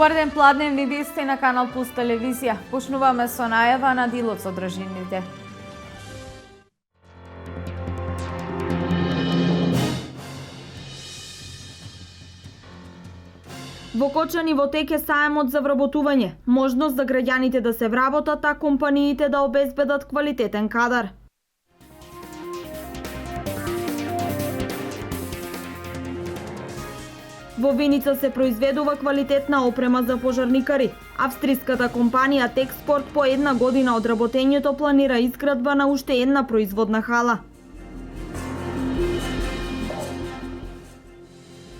Добар ден, пладневни вести на Канал Плюс телевизија. Почнуваме со најава на делот со држините. Во Кочани во тек е саемот за вработување, можност за граѓаните да се вработат, а компаниите да обезбедат квалитетен кадар. Во Виница се произведува квалитетна опрема за пожарникари. Австриската компанија Техспорт по една година од работењето планира изградба на уште една производна хала.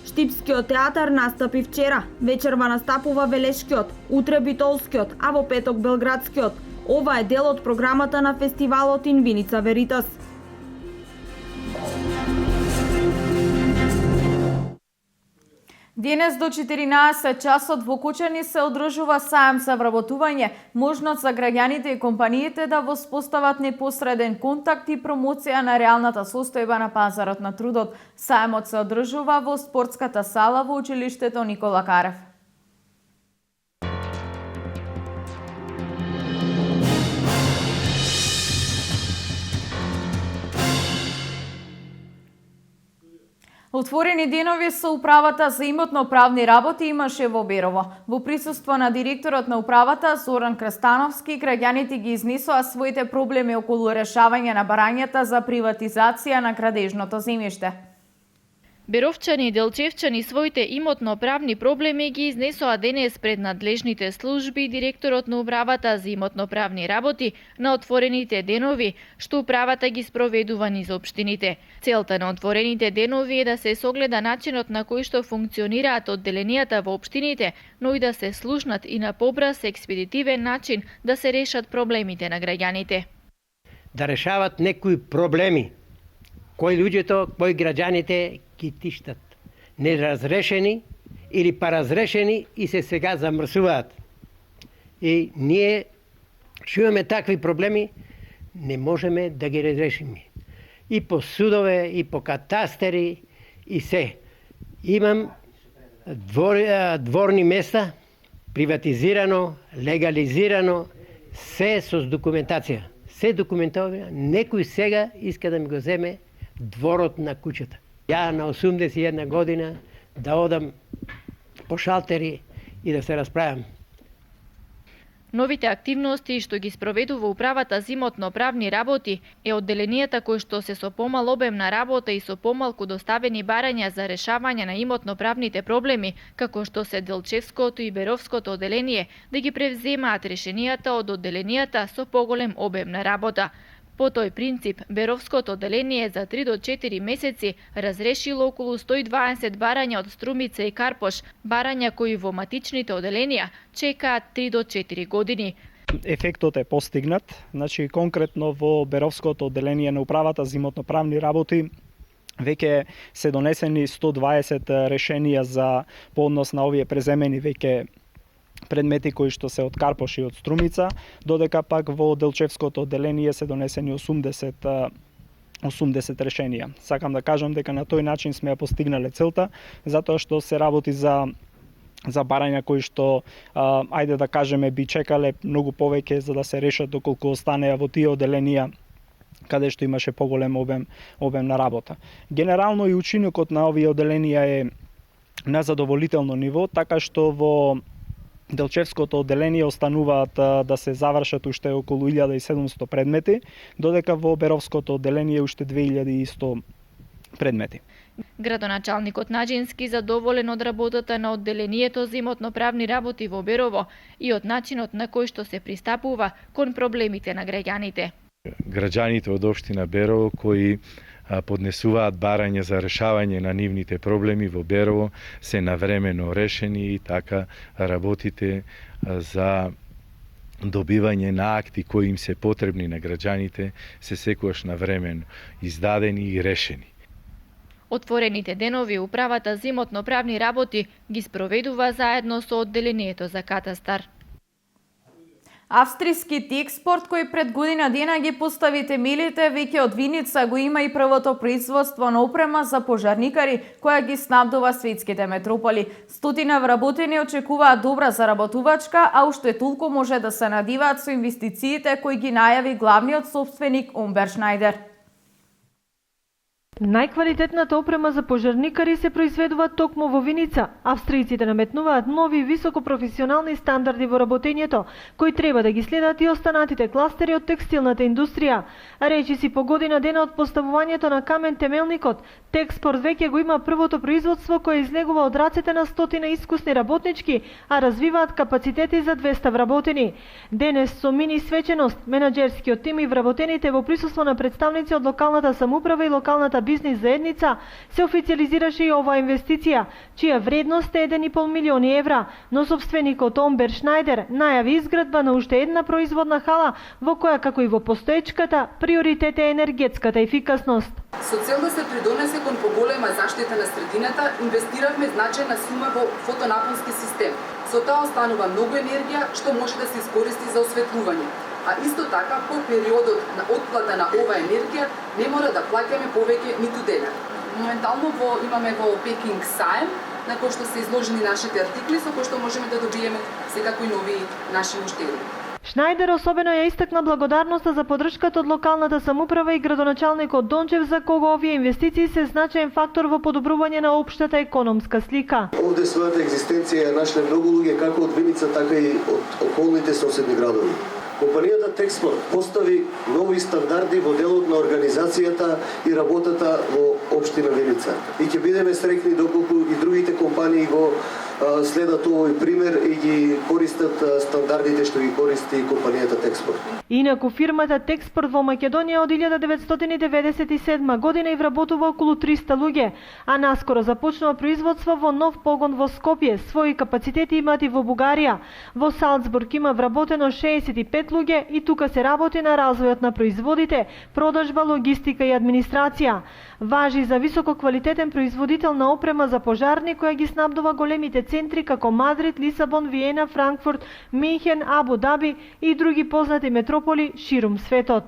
Штипскиот театар настапи вчера, вечерва настапува Велешкиот, утре Битолскиот, а во петок Белградскиот. Ова е дел од програмата на фестивалот In Vinica Veritas. Денес до 14 часот во Кочани се одржува саем за вработување, можност за граѓаните и компаниите да воспостават непосреден контакт и промоција на реалната состојба на пазарот на трудот. Саемот се одржува во спортската сала во училиштето Никола Карев. Отворени денови со управата за имотно-правни работи имаше во Берово. Во присуство на директорот на управата Зоран Крстановски, граѓаните ги изнесоа своите проблеми околу решавање на барањата за приватизација на градежното земјиште. Беровчани и делчевчани своите имотно-правни проблеми ги изнесоа денес пред надлежните служби и директорот на управата за имотно-правни работи на отворените денови, што управата ги спроведува низ општините. Целта на отворените денови е да се согледа начинот на кој што функционираат одделенијата во општините, но и да се слушнат и на побрз експедитивен начин да се решат проблемите на граѓаните. Да решават некои проблеми кои луѓето, кои граѓаните ги тиштат. Неразрешени или паразрешени и се сега замрсуваат. И ние чуваме такви проблеми, не можеме да ги разрешиме. И по судове, и по катастери, и се. Имам дворни места, приватизирано, легализирано, се со документација. Се документовано, некој сега иска да ми го земе дворот на куќата. Ја на 81 година да одам по шалтери и да се расправам. Новите активности што ги спроведува управата за имотно-правни работи е одделенијата кои што се со помал обем на работа и со помалку доставени барања за решавање на имотно-правните проблеми, како што се Делчевското и Беровското одделение, да ги превземаат решенијата од одделенијата со поголем обем на работа. По тој принцип, Беровското одделение за 3 до 4 месеци разрешило околу 120 барања од Струмица и Карпош, барања кои во матичните одделенија чекаат 3 до 4 години. Ефектот е постигнат, значи конкретно во Беровското одделение на управата за имотно-правни работи веќе се донесени 120 решенија за по однос на овие преземени веќе предмети кои што се од Карпош и од Струмица, додека пак во Делчевското одделение се донесени 80 решенија. Сакам да кажам дека на тој начин сме ја постигнале целта, затоа што се работи за барања кои што, ајде да кажеме, би чекале многу повеќе за да се решат доколку останеа во тие одделенија каде што имаше поголем обем на работа. Генерално и учинокот на овие одделенија е на задоволително ниво, така што во Делчевското одделение остануваат да се завршат уште околу 1700 предмети, додека во Беровското одделение уште 2100 предмети. Градоначалникот Наџински задоволен од работата на одделението за имотно-правни работи во Берово и од начинот на кој што се пристапува кон проблемите на граѓаните. Граѓаните од општина Берово кои поднесуваат барања за решавање на нивните проблеми во Берово се навремено решени и така работите за добивање на акти кои им се потребни на граѓаните се секогаш навремено издадени и решени. Отворените денови управата за имотно-правни работи ги спроведува заедно со одделението за катастар. Австријски Текспорт, кој пред година дена ги постави темелите, веќе од Виница го има и првото производство на опрема за пожарникари, која ги снабдува светските метрополи. Стотина вработени очекуваат добра заработувачка, а уште толку може да се надиваат со инвестициите кои ги најави главниот собственик Умбер Шнајдер. Најквалитетната опрема за пожарникари се произведува токму во Виница. Австријците наметнуваат нови високопрофесионални стандарди во работењето, кои треба да ги следат и останатите кластери од текстилната индустрија. Речиси по година дена од поставувањето на камен темелникот, Текспорт веќе го има првото производство кое излегува од рацете на стотина искусни работнички, а развиваат капацитети за 200 вработени. Денес со мини свеченост, менаџерскиот тим и вработените во присуство на представници од локалната самоуправа и локалната бизнис заедница се официализираше и оваа инвестиција, чија вредност е 1,5 милиони евра, но собственикот Умбер Шнајдер најави изградба на уште една производна хала во која, како и во постоечката, приоритет е енергетската ефикасност. Со цел да се придонесе кон поголема заштита на средината, инвестиравме значајна сума во фотонапонски систем. Со тоа останува многу енергија што може да се искористи за осветлување. А исто така, по периодот на отплата на оваа енергија, не мора да плаќаме повеќе ниту денар. Моментално имаме во Пекинг саем, на кој што се изложени нашите артикли, со кои што можеме да добиеме секако и нови наши муштери. Шнајдер особено ја истакна благодарноста за поддршката од локалната самоуправа и градоначалникот Дончев, за кого овие инвестиции се значаен фактор во подобрување на општата економска слика. Овде својата екзистенција ја нашле многу луѓе како од Виница, така и од околните соседни градови. Компанијата Текспорт постави нови стандарди во делот на организацијата и работата во општина Виница. И ќе бидеме среќни доколку и другите компании го следат овој пример и ги користат стандардите што ги користи компанијата Текспорт. Инаку фирмата Текспорт во Македонија од 1997 година и вработува околу 300 луѓе, а наскоро започнува производство во нов погон во Скопје. Своји капацитети имаат и во Бугарија. Во Салцбург има вработено 65 луѓе и тука се работи на развојот на производите, продажба, логистика и администрација. Важи за висококвалитетен производител на опрема за пожарни која ги снабдува големите центри како Мадрид, Лисабон, Виена, Франкфурт, Минхен, Абу Даби и други познати метрополи ширум светот.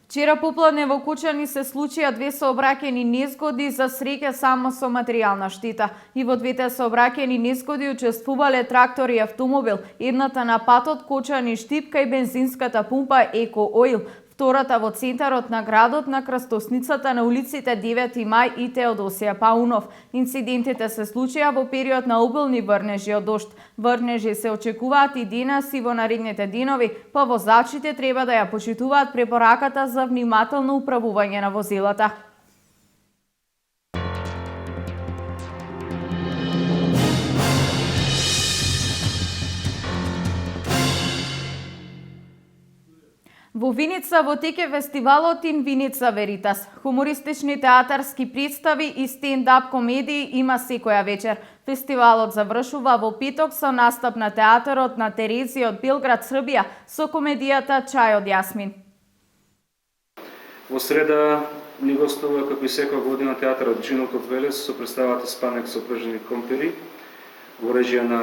Вчера попладне во Кучани се случија две сообраќајни незгоди, за среќа само со материјална штета. И во двете сообраќајни незгоди учествувале трактор и автомобил, едната на патот Кучани-Штипка и бензинската пумпа Еко Оил, втората во центарот на градот на крстосницата на улиците 9 мај и Теодосија Паунов. Инцидентите се случија во период на обилни врнежи од дожд. Врнежи се очекуваат и денес и во наредните денови, па возачите треба да ја почитуваат препораката за внимателно управување на возилата. Во Виница во теке фестивалот In Vinica Veritas. Хумористични театарски представи и стендап комедии има секоја вечер. Фестивалот завршува во петок со настап на театарот на Терези од Белград, Србија, со комедијата Чај од Јасмин. Во среда ни гостува, како и секоја година, театарот Джинокот Велес со представата Спанек со пржени компери во режија на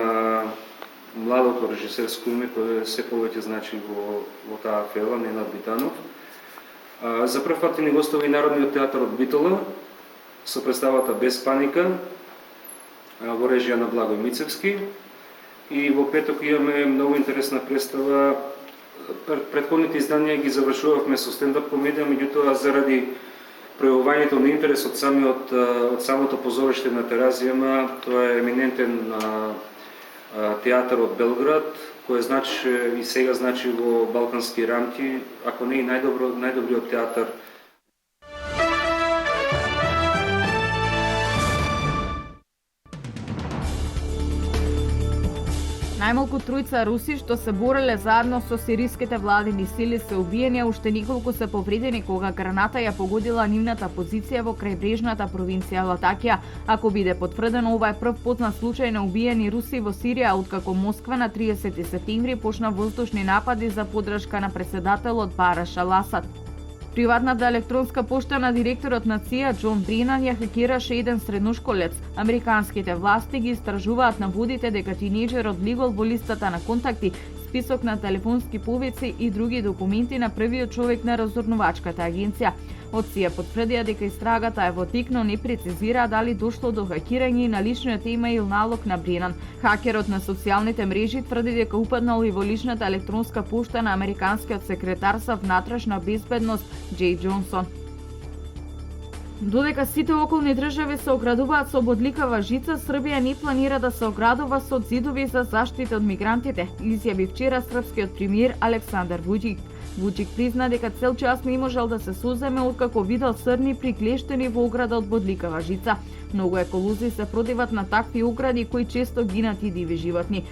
младото режисерско име кој се повеќе значи во таа афера, Ненад Битанов. За прв пат ни гостува и Народниот театар од Битола со представата Без паника во режија на Благој Мицевски. И во петок имаме многу интересна представа. Претходните изданија ги завршувавме со стендап комедија, меѓутоа заради пројавувањето на интерес од самото позориште на Теразијама, тоа е еминентен театар од Белград, кој значи и сега значи во балкански рамки, ако не и најдобриот театар. Најмалку тројца руси што се бореле заедно со сириските владини сили се убиени, а уште неколку се повредени кога граната ја погодила нивната позиција во крајбрежната провинција Латакија. Ако биде потврдено, ова е прв познат случај на убиени руси во Сирија откако Москва на 30 септември почна воздушни напади за поддршка на преседателот Бараш ал-Асад. приватната електронска пошта на директорот на ЦИА Џон Бринан ја хакираше еден средношколец. Американските власти ги истражуваат наводите дека тинејџерот влегол во листата на контакти, список на телефонски повици и други документи на првиот човек на разурнувачката агенција. Од ЦИА потврдија дека истрагата е во тек, но не прецизира дали дошло до хакирање и на личниот имејл налог на Бринан. Хакерот на социјалните мрежи тврди дека упаднал и во личната електронска пошта на американскиот секретар за внатрешна безбедност Џеј Џонсон. Додека сите околни држави се оградуваат со бодликава жица, Србија не планира да се оградува со зидови за заштита од мигрантите, изјави вчера српскиот премиер Александар Вуџик. Вуџик призна дека цел час не можел да се соземе откако видел срни приклештени во ограда од бодликава жица. Многу еколози се противат на такви огради кои често гинат и диви животни.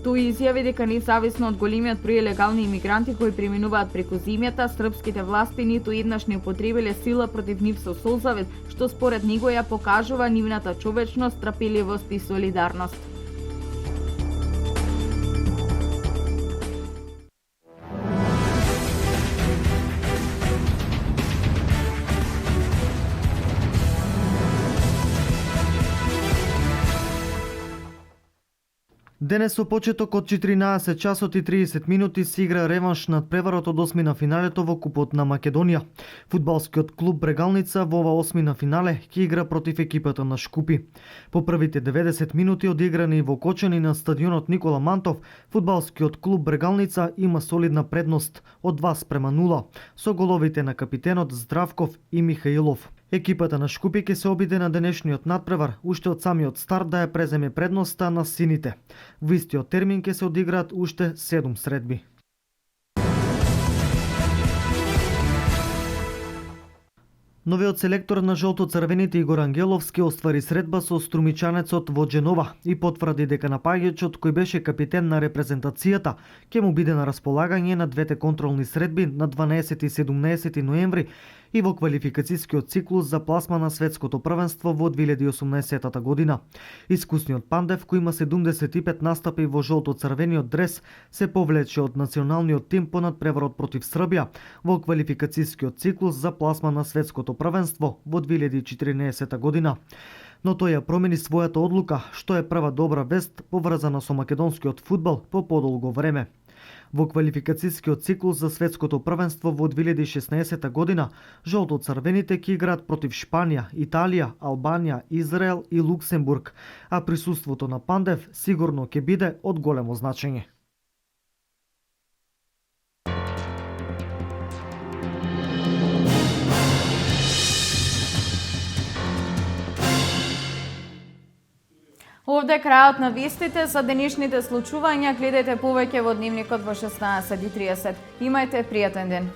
Тој изјави дека независно од големиот број легални имигранти кои преминуваат преку земјата, српските власти ниту еднаш не употребиле сила против нив со солзавет, што според него ја покажува нивната човечност, трпеливост и солидарност. Денес со почеток од 14 часот и 30 минути се игра реванш над преварот од осмина финалето во Купот на Македонија. Фудбалскиот клуб Брегалница во ова осмина финале ќе игра против екипата на Шкупи. По првите 90 минути одиграни во Кочани на стадионот Никола Мантов, фудбалскиот клуб Брегалница има солидна предност од 2:0 со головите на капитенот Здравков и Михаилов. Екипата на Шкупи ќе се обиде на денешниот надпревар уште од самиот старт да ја преземе предноста на сините. Во истиот термин ќе се одиграат уште 7 средби. Новиот селектор на жолто-црвените Игор Ангеловски оствари средба со струмичанецот во Дженова и потврди дека напаѓачот кој беше капитен на репрезентацијата ќе му биде на располагање на двете контролни средби на 12 и 17 ноември и во квалификацијскиот циклус за пласма на светското првенство во 2018 година. Искусниот Пандев, кој има 75 настапи во жолто-црвениот дрес, се повлече од националниот тим по надпреварот против Србија во квалификацијскиот циклус за пласма на светското првенство во 2014 година. Но тој ја промени својата одлука, што е прва добра вест поврзана со македонскиот фудбал по подолго време. Во квалификацијскиот циклус за светското првенство во 2016 година, жолто-црвените ќе играат против Шпанија, Италија, Албанија, Израел и Луксембург, а присуството на Пандев сигурно ќе биде од големо значење. Овде крајот на вестите. За денешните случувања гледајте повеќе во Дневникот во 16:30. Имајте пријатен ден.